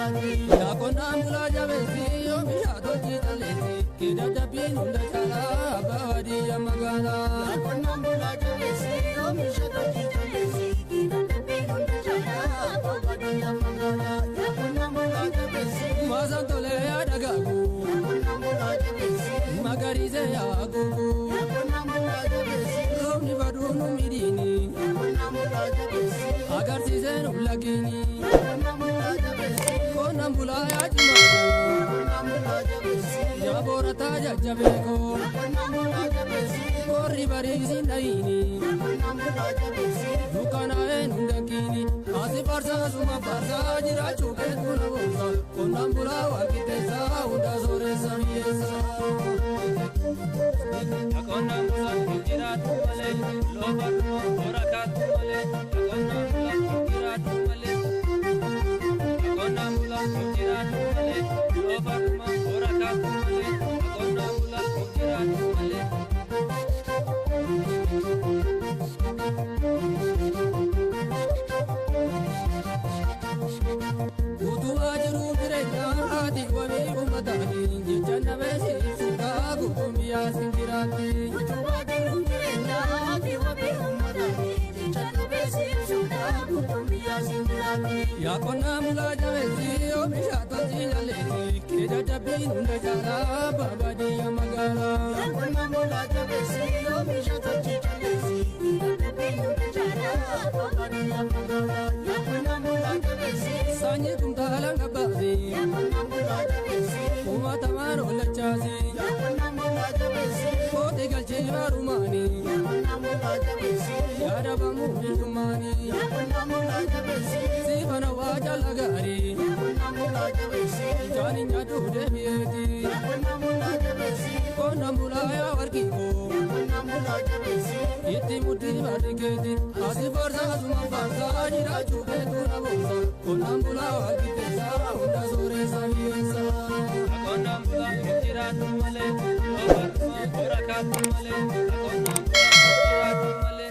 Yakona mula jabesi yo mishato jitalesi kida dabin unda chala bawadi yamagala. Yakona mula jabesi yo mishato jitalesi kida dabin unda chala bawadi yamagala. Yakona mula jabesi mazantole adagagu. Yakona mula jabesi magarize yagugu. Yakona mula jabesi romni vadunu midini. Yakona mula jabesi agarsize nulagini. Yakona mula jabesi Nambula ya jimago, nambula jabesi. Ya borata ya jabeko, nambula jabesi. Korri barisi naini, nambula jabesi. Dukana enundakini, asi parsa suma parsa jira chuke tunabosa. Nambula wakitesa unda sore samiesa. Nambula jira tumale, lobarno oraka tumale. Nambula jira tumale. Nambula jira tumale, lobarno oraka tumale. Nambula jira tumale. Utu ajru birena adi wami umadani jana besi suka gumbia singirati. Utu ajru birena adi wami umadani jana besi suka gumbia singirati. Yakona mula jabesi yo mishato jitalesi kida dabin unda chala bawadi yamagala. Yakona mula jabesi yo mishato jitalesi kida dabin unda chala bawadi yamagala. Yakona mula jabesi sanye kumtala ngabazi. Yakona mula jabesi umatamaro lachasi. Yakona mula jabesi kote galche varumani. Yakona mula jabesi yadabamu bishumani. Yakona mula jabesi sifana wajala gari. Yakona mula jabesi jani nyatu debieti. Yakona mula jabesi kona mula ya warkiko. Yakona mula jabesi iti muti bariketi asi barza suma barza jira chuke tunabosa. Kona mula wakitesa unda sore samiesa. Kona mula jira tumale lobarno oraka tumale. Kona mula jira tumale.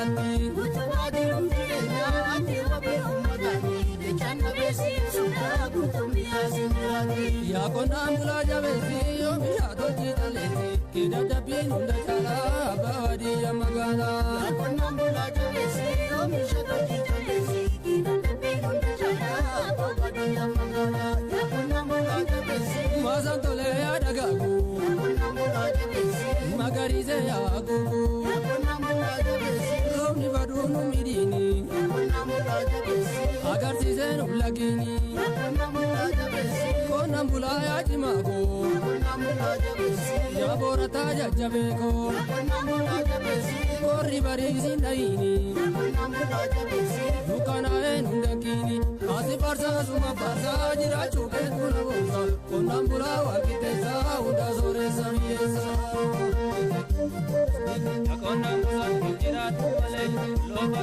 singiratti. Utubaa jiruun jireenyaatti wabii uummatanii jechaana beeksisuudha guutummaa sinjiraatti. Yaa qonnaan bulaa jabeessi oomisha tolchii calleessi keeda dabbiin hunda caalaa abbaa baadiyyaa magaalaa. Yaa qonnaan bulaa jabeessi oomisha tolchii calleessi keeda dabbiin hunda caalaa abbaa baadiyyaa magaalaa. Yaa qonnaan bulaa jabeessi maasaan tolee yaa dagaagu. Yaa qonnaan bulaa jabeessi magariisee yaa guugu. Yaa qonnaan bulaa jabeessi roobni baduu nu midhiini. Yaa qonnaan bulaa jabeessi agarsiisee nu lagiini. Yaa qonnaan bulaa jabeessi qonnaan bulaa yaa cimaago. Yaa qonnaan bulaa jabeessi yaa boorataa jajjabeeko. Yaa qonnaan bulaa jabeessi qorri bariisiin dhahiini. Yaa qonnaan bulaa jabeessi dukkanaa'ee nu dhaqiini. asi farsaa suma farsaa jiraachuu keetu na boonsa. qonnaan bulaa waaqiteessaa hunda sooreessa biyyeessa. Qonnaan bulaa jiraatu malee looba